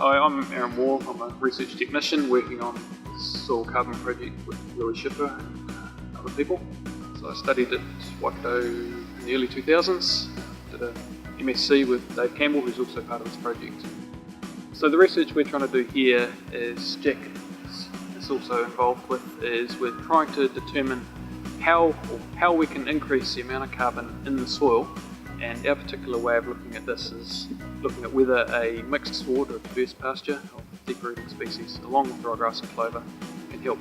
Hi, I'm Aaron Moore. I'm a research technician working on the soil carbon project with Louis Schipper and other people. So I studied at Waikato in the early 2000s, did a MSc with Dave Campbell, who's also part of this project. So the research we're trying to do here is, Jack is also involved with, is we're trying to determine how we can increase the amount of carbon in the soil. And our particular way of looking at this is looking at whether a mixed sward or diverse pasture of deep rooting species along with ryegrass and clover can help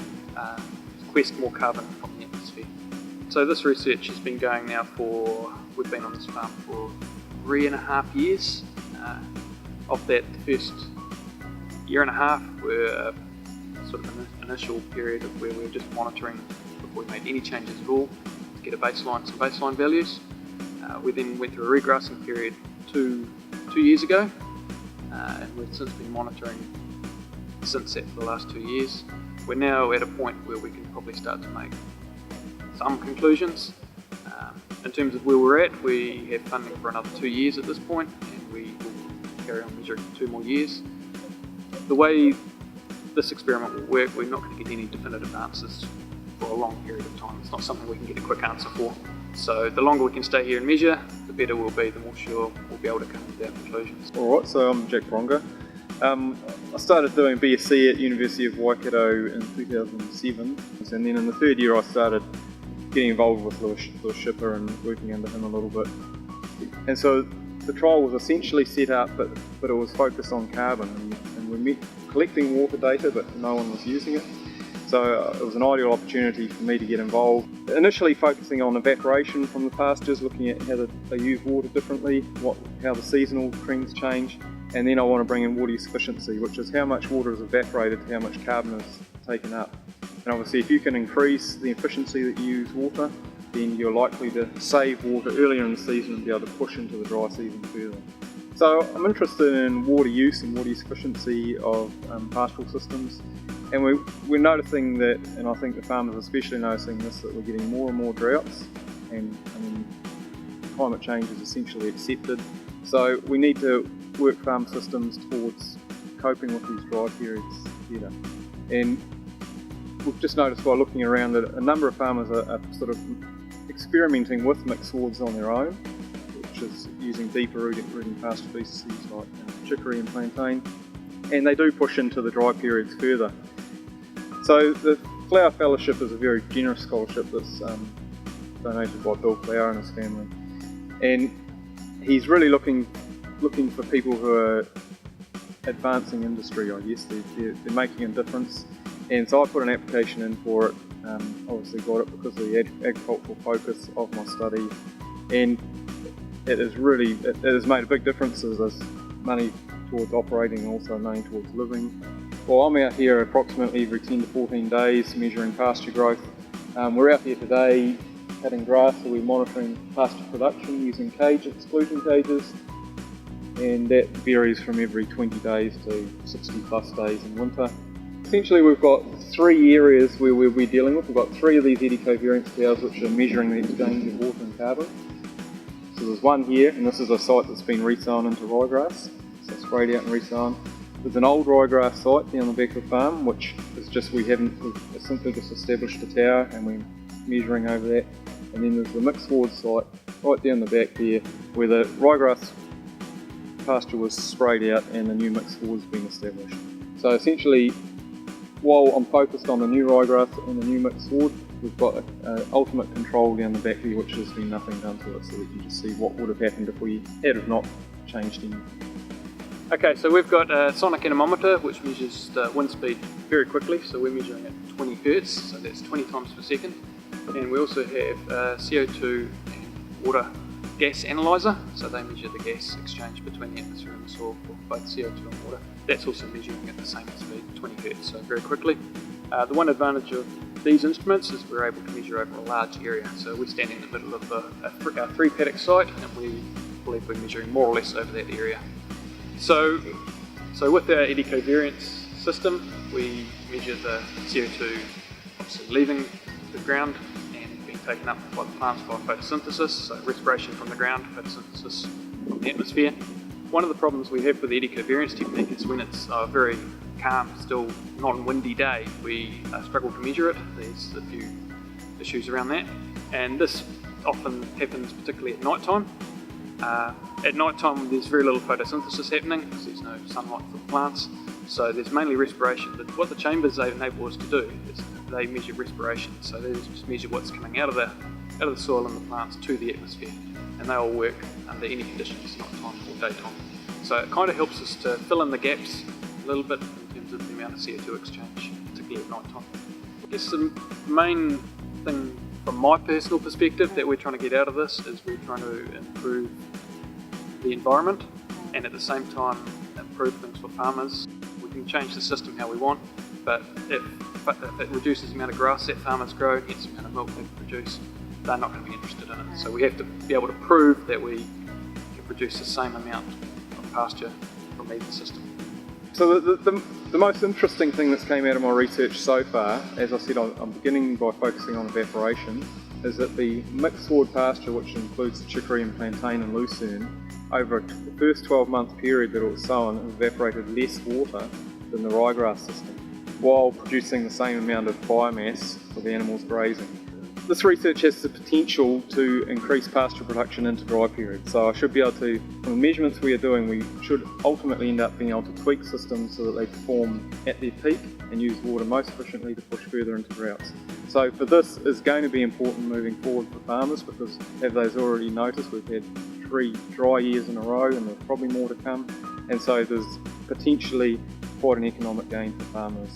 sequester more carbon from the atmosphere. So this research has been going now we've been on this farm for 3.5 years. Of that, the first 1.5 years were sort of an initial period of where we were just monitoring before we made any changes at all to get some baseline values. We then went through a regrassing period two years ago, and we've since been monitoring since that for the last 2 years. We're now at a point where we can probably start to make some conclusions. In terms of where we're at, we have funding for another 2 years at this point, and we will carry on measuring for 2 more years. The way this experiment will work, we're not going to get any definitive answers for a long period of time. It's not something we can get a quick answer for. So the longer we can stay here and measure, the better we'll be, the more sure we'll be able to come to our conclusions. Alright, so I'm Jack Pronger. I started doing BSc at University of Waikato in 2007, and then in the 3rd year I started getting involved with Louis Schipper and working under him a little bit. And so the trial was essentially set up, but it was focused on carbon, and we met collecting water data, but no one was using it. So it was an ideal opportunity for me to get involved. Initially focusing on evaporation from the pastures, looking at how they use water differently, how the seasonal trends change, and then I want to bring in water use efficiency, which is how much water is evaporated, how much carbon is taken up. And obviously if you can increase the efficiency that you use water, then you're likely to save water earlier in the season and be able to push into the dry season further. So I'm interested in water use and water use efficiency of pastoral systems. And we're noticing that, and I think the farmers are especially noticing this, that we're getting more and more droughts, and climate change is essentially accepted. So we need to work farm systems towards coping with these dry periods better. And we've just noticed by looking around that a number of farmers are sort of experimenting with mixed swards on their own, which is using deeper rooting pasture species like chicory and plantain, and they do push into the dry periods further. So the Flower Fellowship is a very generous scholarship that's donated by Bill Flower and his family, and he's really looking for people who are advancing industry, I guess. They're making a difference, and so I put an application in for it. Obviously got it because of the agricultural focus of my study, and it has made a big difference. There's money towards operating and also money towards living. Well, I'm out here approximately every 10 to 14 days measuring pasture growth. We're out here today cutting grass, so we're monitoring pasture production using exclusion cages, and that varies from every 20 days to 60 plus days in winter. Essentially we've got 3 areas where we'll be dealing with. We've got 3 of these eddy covariance towers which are measuring the exchange of water and carbon. So there's one here, and this is a site that's been resown into ryegrass, so sprayed out and resown. There's an old ryegrass site down the back of the farm, which is just we've simply just established a tower and we're measuring over that. And then there's the mixed-sward site right down the back there, where the ryegrass pasture was sprayed out and the new mixed-sward's been established. So essentially, while I'm focused on the new ryegrass and the new mixed-sward, we've got ultimate control down the back here, which has been nothing done to it, so that you just see what would have happened if we had not changed anything. Okay, so we've got a sonic anemometer which measures the wind speed very quickly, so we're measuring at 20 Hertz, so that's 20 times per second. And we also have a CO2 and water gas analyzer, so they measure the gas exchange between the atmosphere and the soil for both CO2 and water. That's also measuring at the same speed, 20 Hertz, so very quickly. The one advantage of these instruments is we're able to measure over a large area, so we're standing in the middle of a 3 paddock site, and we believe we're measuring more or less over that area. So with our eddy covariance system, we measure the CO2 obviously leaving the ground and being taken up by the plants by photosynthesis, so respiration from the ground, photosynthesis from the atmosphere. One of the problems we have with the eddy covariance technique is when it's a very calm, still non-windy day, we struggle to measure it. There's a few issues around that, and this often happens particularly at night time. At night time there's very little photosynthesis happening because there's no sunlight for the plants, so there's mainly respiration. But what the chambers they enable us to do is they measure respiration, so they just measure what's coming out of the soil and the plants to the atmosphere, and they all work under any conditions, night time or daytime. So it kind of helps us to fill in the gaps a little bit in terms of the amount of CO2 exchange, particularly at night time. I guess the main thing from my personal perspective that we're trying to get out of this is we're trying to improve the environment and at the same time improve things for farmers. We can change the system how we want, but if it reduces the amount of grass that farmers grow, hence the amount of milk they produce, they're not going to be interested in it. So we have to be able to prove that we can produce the same amount of pasture from either system. So the most interesting thing that's came out of my research so far, as I said, I'm beginning by focusing on evaporation, is that the mixed-sward pasture, which includes the chicory and plantain and lucerne, over the first 12-month period that it was sown, evaporated less water than the ryegrass system, while producing the same amount of biomass for the animals grazing. This research has the potential to increase pasture production into dry periods, so I should be able to, from the measurements we are doing, we should ultimately end up being able to tweak systems so that they perform at their peak and use water most efficiently to push further into droughts. So for this is going to be important moving forward for farmers, because as they've already noticed, we've had 3 dry years in a row and there's probably more to come, and so there's potentially quite an economic gain for farmers